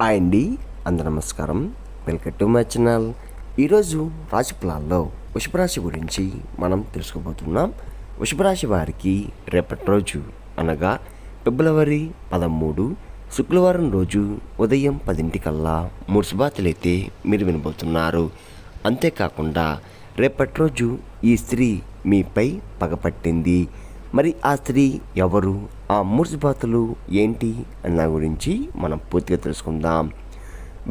Hi అండి, అందరూ నమస్కారం. Welcome to my channel. ఈరోజు రాశి ఫలాల్లో వృషభ రాశి గురించి మనం తెలుసుకోబోతున్నాం. వృషభ రాశి వారికి రేపటి రోజు అనగా ఫిబ్రవరి 13 శుక్రవారం రోజు ఉదయం 10 మూడు శుభార్తలైతే మీరు వినబోతున్నారు. అంతేకాకుండా రేపటి రోజు ఈ స్త్రీ మీపై పగపట్టింది. మరి ఆ స్త్రీ ఎవరు, ఆ మూడు శుభార్తలు ఏంటి అన్న గురించి మనం పూర్తిగా తెలుసుకుందాం.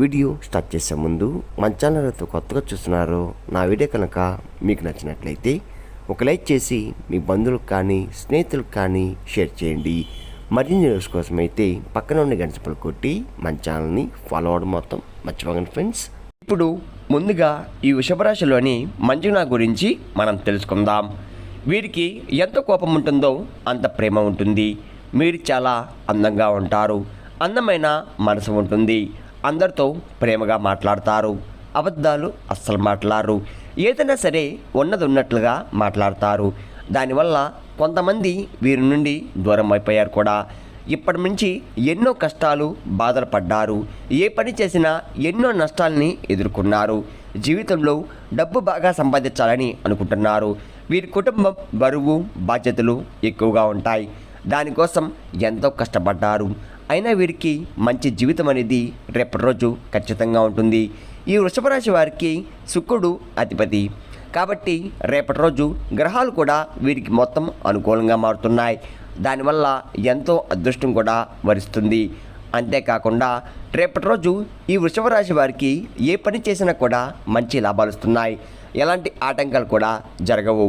వీడియో స్టార్ట్ చేసే ముందు మన ఛానల్ అయితే కొత్తగా చూస్తున్నారో నా వీడియో కనుక మీకు నచ్చినట్లయితే ఒక లైక్ చేసి మీ బంధువులకు కానీ స్నేహితులకు కానీ షేర్ చేయండి. మరిన్ని న్యూస్ కోసం అయితే పక్కన ఉన్న గంట సింబల్ కొట్టి మన ఛానల్ని ఫాలో అవ్వడం మొత్తం మర్చిపోకండి ఫ్రెండ్స్. ఇప్పుడు ముందుగా ఈ వృషభ రాశిలోని మంజునా గురించి మనం తెలుసుకుందాం. వీరికి ఎంత కోపం ఉంటుందో అంత ప్రేమ ఉంటుంది. మీరు చాలా అందంగా ఉంటారు. అందమైన మనసు ఉంటుంది. అందరితో ప్రేమగా మాట్లాడతారు. అబద్ధాలు అస్సలు మాట్లాడరు. ఏదైనా సరే ఉన్నది ఉన్నట్లుగా మాట్లాడతారు. దానివల్ల కొంతమంది వీరి నుండి దూరం అయిపోయారు కూడా. ఇప్పటి నుంచి ఎన్నో కష్టాలు బాధలు పడ్డారు. ఏ పని చేసినా ఎన్నో నష్టాలని ఎదుర్కొన్నారు. జీవితంలో డబ్బు బాగా సంపాదించాలని అనుకుంటున్నారు. వీరి కుటుంబం బరువు బాధ్యతలు ఎక్కువగా ఉంటాయి. దానికోసం ఎంతో కష్టపడ్డారు. అయినా వీరికి మంచి జీవితం అనేది రేపటి రోజు ఖచ్చితంగా ఉంటుంది. ఈ వృషభ రాశి వారికి శుక్రుడు అధిపతి కాబట్టి రేపటి రోజు గ్రహాలు కూడా వీరికి మొత్తం అనుకూలంగా మారుతున్నాయి. దానివల్ల ఎంతో అదృష్టం కూడా వరిస్తుంది. అంతేకాకుండా రేపటి రోజు ఈ వృషభ రాశి వారికి ఏ పని చేసినా కూడా మంచి లాభాలు వస్తున్నాయి. ఎలాంటి ఆటంకాలు కూడా జరగవు.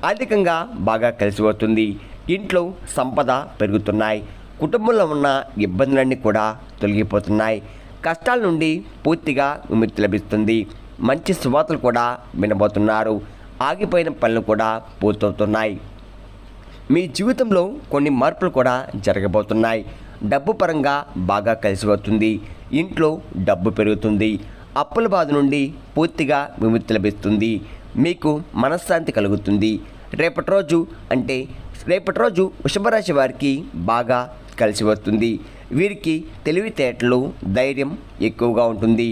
ఆర్థికంగా బాగా కలిసి వస్తుంది. ఇంట్లో సంపద పెరుగుతున్నాయి. కుటుంబంలో ఉన్న ఇబ్బందులన్నీ కూడా తొలగిపోతున్నాయి. కష్టాల నుండి పూర్తిగా విముక్తి లభిస్తుంది. మంచి శుభార్తలు కూడా వినబోతున్నారు. ఆగిపోయిన పనులు కూడా పూర్తవుతున్నాయి. మీ జీవితంలో కొన్ని మార్పులు కూడా జరగబోతున్నాయి. డబ్బు పరంగా బాగా కలిసి వస్తుంది. ఇంట్లో డబ్బు పెరుగుతుంది. అప్పుల బాధ నుండి పూర్తిగా విముక్తి లభిస్తుంది. మీకు మనశ్శాంతి కలుగుతుంది. రేపటి రోజు వృషభ రాశి వారికి బాగా కలిసి వస్తుంది. వీరికి తెలివితేటలు ధైర్యం ఎక్కువగా ఉంటుంది.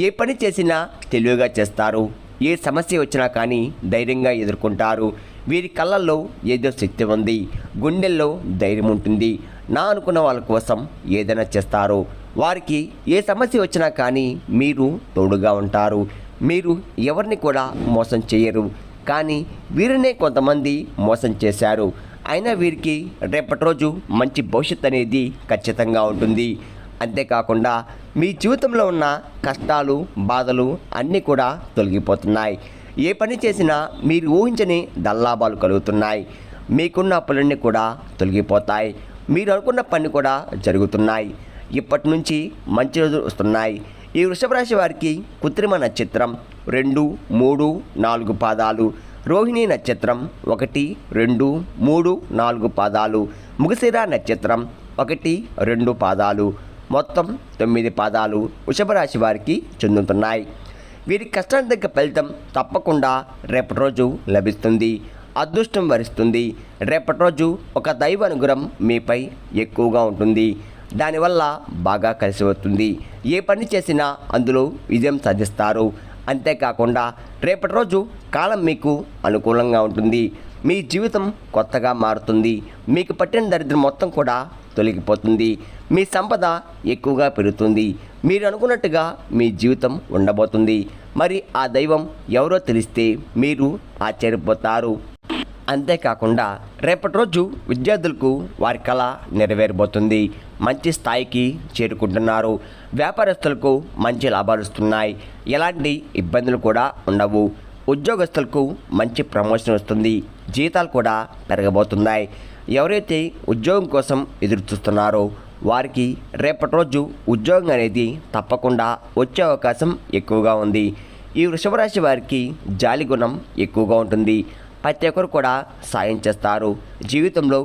ఏ పని చేసినా తెలివిగా చేస్తారు. ఏ సమస్య వచ్చినా కానీ ధైర్యంగా ఎదుర్కొంటారు. వీరి కళ్ళల్లో ఏదో శక్తి ఉంది. గుండెల్లో ధైర్యం ఉంటుంది. నా అనుకున్న వాళ్ళ కోసం ఏదైనా చేస్తారు. వారికి ఏ సమస్య వచ్చినా కానీ మీరు తోడుగా ఉంటారు. మీరు ఎవరిని కూడా మోసం చేయరు. కానీ వీరినే కొంతమంది మోసం చేశారు. అయినా వీరికి రేపటి రోజు మంచి భవిష్యత్తు అనేది ఖచ్చితంగా ఉంటుంది. అంతేకాకుండా మీ జీవితంలో ఉన్న కష్టాలు బాధలు అన్నీ కూడా తొలగిపోతున్నాయి. ఏ పని చేసినా మీరు ఊహించని ధనలాభాలు కలుగుతున్నాయి. మీకున్న అప్పులన్నీ కూడా తొలగిపోతాయి. మీరు అనుకున్న పని కూడా జరుగుతున్నాయి. ఇప్పటి నుంచి మంచి రోజులు వస్తున్నాయి. ఈ వృషభ రాశి వారికి కృత్రిమ నక్షత్రం 2, 3, 4 పాదాలు, రోహిణి నక్షత్రం 1, 2, 3, 4 పాదాలు, మృగశిర నక్షత్రం 1, 2 పాదాలు, మొత్తం 9 పాదాలు వృషభ రాశి వారికి చెందుతున్నాయి. వీరి కష్టానికి తగ్గ ఫలితం తప్పకుండా రేపటి రోజు లభిస్తుంది. అదృష్టం వరిస్తుంది. రేపటి రోజు ఒక దైవ అనుగ్రహం మీపై ఎక్కువగా ఉంటుంది. దానివల్ల బాగా కలిసి వస్తుంది. ఏ పని చేసినా అందులో విజయం సాధిస్తారు. అంతేకాకుండా రేపటి రోజు కాలం మీకు అనుకూలంగా ఉంటుంది. మీ జీవితం కొత్తగా మారుతుంది. మీకు పట్టిన దరిద్రం మొత్తం కూడా తొలగిపోతుంది. మీ సంపద ఎక్కువగా పెరుగుతుంది. మీరు అనుకున్నట్టుగా మీ జీవితం ఉండబోతుంది. మరి ఆ దైవం ఎవరో తెలిస్తే మీరు ఆశ్చర్యపోతారు. అంతేకాకుండా రేపటి రోజు విద్యార్థులకు వారి కళ నెరవేరబోతుంది. మంచి స్థాయికి చేరుకుంటున్నారు. వ్యాపారస్తులకు మంచి లాభాలు వస్తున్నాయి. ఎలాంటి ఇబ్బందులు కూడా ఉండవు. ఉద్యోగస్తులకు మంచి ప్రమోషన్ వస్తుంది. జీతాలు కూడా పెరగబోతున్నాయి. ఎవరైతే ఉద్యోగం కోసం ఎదురు చూస్తున్నారో వారికి రేపటి రోజు ఉద్యోగం అనేది తప్పకుండా వచ్చే అవకాశం ఎక్కువగా ఉంది. ఈ వృషభ రాశి వారికి జాలి గుణం ఎక్కువగా ఉంటుంది. ప్రతి ఒక్కరు కూడా సాయం చేస్తారు. జీవితంలో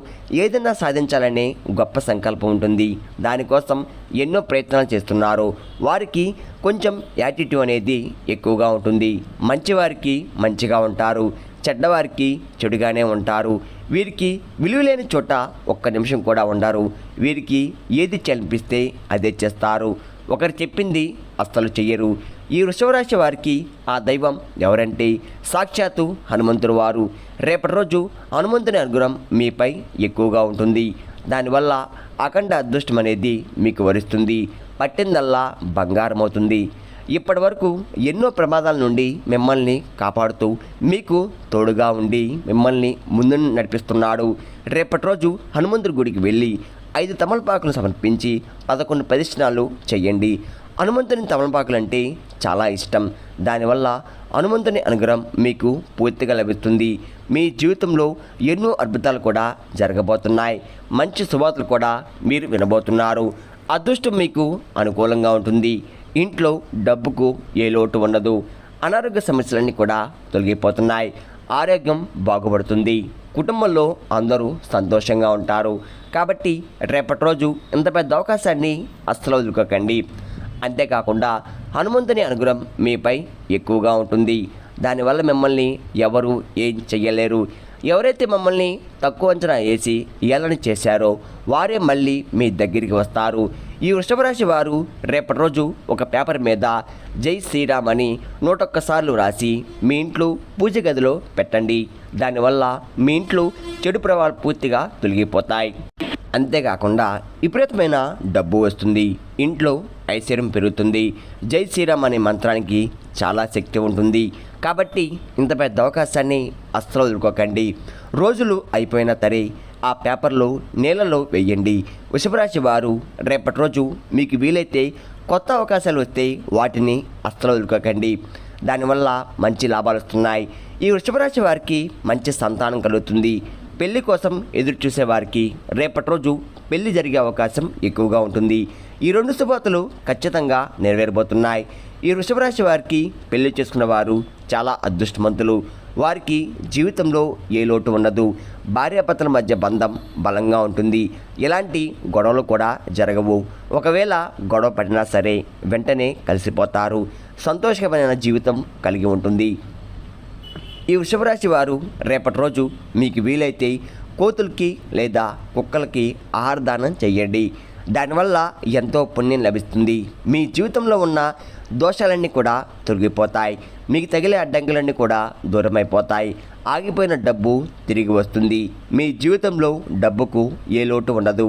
ఏదైనా సాధించాలనే గొప్ప సంకల్పం ఉంటుంది. దానికోసం ఎన్నో ప్రయత్నాలు చేస్తున్నారు. వారికి కొంచెం యాటిట్యూడ్ అనేది ఎక్కువగా ఉంటుంది. మంచివారికి మంచిగా ఉంటారు. చెడ్డవారికి చెడుగానే ఉంటారు. వీరికి విలువలేని చోట ఒక్క నిమిషం కూడా ఉండరు. వీరికి ఏది చనిపిస్తే అదే చేస్తారు. ఒకరు చెప్పింది అస్సలు చెయ్యరు. ఈ వృషభ రాశి వారికి ఆ దైవం ఎవరంటే సాక్షాత్తు హనుమంతుడు వారు. రేపటి రోజు హనుమంతుని అనుగ్రహం మీపై ఎక్కువగా ఉంటుంది. దానివల్ల అఖండ అదృష్టం అనేది మీకు వరిస్తుంది. పట్టిందల్లా బంగారం అవుతుంది. ఇప్పటి వరకు ఎన్నో ప్రమాదాల నుండి మిమ్మల్ని కాపాడుతూ మీకు తోడుగా ఉండి మిమ్మల్ని ముందు నడిపిస్తున్నాడు. రేపటి రోజు హనుమంతుడి గుడికి వెళ్ళి 5 తమలపాకులు సమర్పించి 11 ప్రదక్షిణాలు చేయండి. హనుమంతుని తమలపాకులు అంటే చాలా ఇష్టం. దానివల్ల హనుమంతుని అనుగ్రహం మీకు పూర్తిగా లభిస్తుంది. మీ జీవితంలో ఎన్నో అద్భుతాలు కూడా జరగబోతున్నాయి. మంచి శుభవార్తలు కూడా మీరు వినబోతున్నారు. అదృష్టం మీకు అనుకూలంగా ఉంటుంది. ఇంట్లో డబ్బుకు ఏ లోటు ఉండదు. అనారోగ్య సమస్యలన్నీ కూడా తొలగిపోతున్నాయి. ఆరోగ్యం బాగుపడుతుంది. కుటుంబంలో అందరూ సంతోషంగా ఉంటారు. కాబట్టి రేపటి రోజు ఇంత పెద్ద అవకాశాన్ని అస్సలు వదులుకోకండి. అంతేకాకుండా హనుమంతుని అనుగ్రహం మీపై ఎక్కువగా ఉంటుంది. దానివల్ల మిమ్మల్ని ఎవరు ఏం చెయ్యలేరు. ఎవరైతే మమ్మల్ని తక్కువ అంచనా వేసి ఏలని చేశారో వారే మళ్ళీ మీ దగ్గరికి వస్తారు. ఈ వృషభ రాశి వారు రేపటి రోజు ఒక పేపర్ మీద జై శ్రీరామ్ అని 101 సార్లు రాసి మీ ఇంట్లో పూజ గదిలో పెట్టండి. దానివల్ల మీ ఇంట్లో చెడు ప్రభావాలు పూర్తిగా తొలగిపోతాయి. అంతేకాకుండా విపరీతమైన డబ్బు వస్తుంది. ఇంట్లో ఐశ్వర్యం పెరుగుతుంది. జై శ్రీరామ్ అనే మంత్రానికి చాలా శక్తి ఉంటుంది. కాబట్టి ఇంత పెద్ద అవకాశాన్ని అస్సలు వదులుకోకండి. రోజులు అయిపోయినా సరే ఆ పేపర్లో నీళ్ళలో వేయండి. వృషభరాశి వారు రేపటి రోజు మీకు వీలైతే కొత్త అవకాశాలు వస్తే వాటిని అస్సలు వదులుకోకండి. దానివల్ల మంచి లాభాలు వస్తున్నాయి. ఈ వృషభరాశి వారికి మంచి సంతానం కలుగుతుంది. పెళ్లి కోసం ఎదురు చూసేవారికి రేపటి రోజు పెళ్లి జరిగే అవకాశం ఎక్కువగా ఉంటుంది. ఈ 2 శుభవార్తలు ఖచ్చితంగా నెరవేరబోతున్నాయి. ఈ వృషభరాశి వారికి పెళ్లి చేసుకున్న వారు చాలా అదృష్టవంతులు. వారికి జీవితంలో ఏ లోటు ఉండదు. భార్యాభర్తల మధ్య బంధం బలంగా ఉంటుంది. ఎలాంటి గొడవలు కూడా జరగవు. ఒకవేళ గొడవ పడినా సరే వెంటనే కలిసిపోతారు. సంతోషకరమైన జీవితం కలిగి ఉంటుంది. ఈ వృషభరాశి వారు రేపటి రోజు మీకు వీలైతే కోతులకి లేదా కుక్కలకి ఆహార దానం చేయండి. దానివల్ల ఎంతో పుణ్యం లభిస్తుంది. మీ జీవితంలో ఉన్న దోషాలన్నీ కూడా తొలగిపోతాయి. మీకు తగిలే అడ్డంకులన్నీ కూడా దూరమైపోతాయి. ఆగిపోయిన డబ్బు తిరిగి వస్తుంది. మీ జీవితంలో డబ్బుకు ఏ లోటు ఉండదు.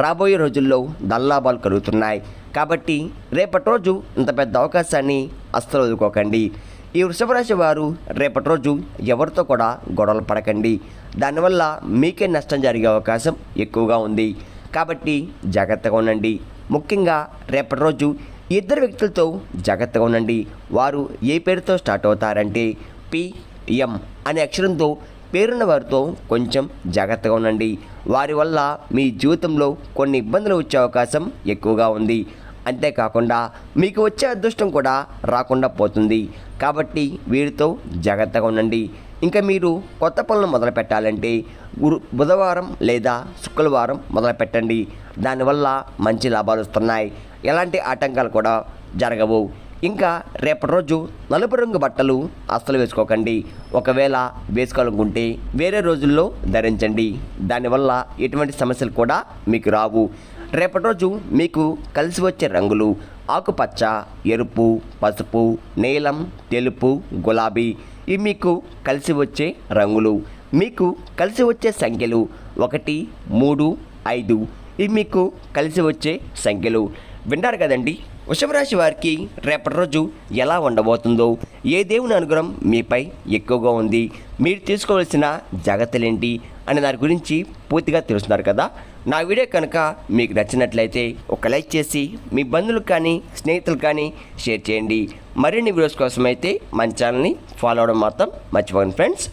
రాబోయే రోజుల్లో ధనలాభాలు కలుగుతున్నాయి. కాబట్టి రేపటి రోజు ఇంత పెద్ద అవకాశాన్ని అస్సలు వదులుకోకండి. ఈ వృషభరాశి వారు రేపటి రోజు ఎవరితో కూడా గొడవలు పడకండి. దానివల్ల మీకే నష్టం జరిగే అవకాశం ఎక్కువగా ఉంది. కాబట్టి జాగ్రత్తగా ఉండండి. ముఖ్యంగా రేపటి రోజు 2 వ్యక్తులతో జాగ్రత్తగా ఉండండి. వారు ఏ పేరుతో స్టార్ట్ అవుతారంటే PM అనే అక్షరంతో పేరున్న వారితో కొంచెం జాగ్రత్తగా ఉండండి. వారి వల్ల మీ జీవితంలో కొన్ని ఇబ్బందులు వచ్చే అవకాశం ఎక్కువగా ఉంది. అంతేకాకుండా మీకు వచ్చే అదృష్టం కూడా రాకుండా పోతుంది. కాబట్టి వీరితో జాగ్రత్తగా ఉండండి. ఇంకా మీరు కొత్త పనులు మొదలు పెట్టాలంటే బుధవారం లేదా శుక్రవారం మొదలు పెట్టండి. దానివల్ల మంచి లాభాలు వస్తున్నాయి. ఎలాంటి ఆటంకాలు కూడా జరగవు. ఇంకా రేపటి రోజు నలుపు రంగు బట్టలు అస్సలు వేసుకోకండి. ఒకవేళ వేసుకోవాలనుకుంటే వేరే రోజుల్లో ధరించండి. దానివల్ల ఎటువంటి సమస్యలు కూడా మీకు రావు. రేపటి రోజు మీకు కలిసి వచ్చే రంగులు ఆకుపచ్చ, ఎరుపు, పసుపు, నీలం, తెలుపు, గులాబీ. ఇవి మీకు కలిసి వచ్చే రంగులు. మీకు కలిసి వచ్చే సంఖ్యలు 1, 3, 5. ఇవి మీకు కలిసి వచ్చే సంఖ్యలు. వింటారు కదండి. వృషభరాశి వారికి రేపటి రోజు ఎలా ఉండబోతుందో, ఏ దేవుని అనుగ్రహం మీపై ఎక్కువగా ఉంది, మీరు తీసుకోవాల్సిన జాగ్రత్తలు ఏంటి అనే దాని గురించి పూర్తిగా తెలుస్తున్నారు కదా. నా వీడియో కనుక మీకు నచ్చినట్లయితే ఒక లైక్ చేసి మీ బంధువులకు కానీ స్నేహితులకు కానీ షేర్ చేయండి. మరిన్ని వీడియోస్ కోసం అయితే మన ఛానల్ని ఫాలో అవ్వడం మాత్రం మర్చిపోకండి ఫ్రెండ్స్.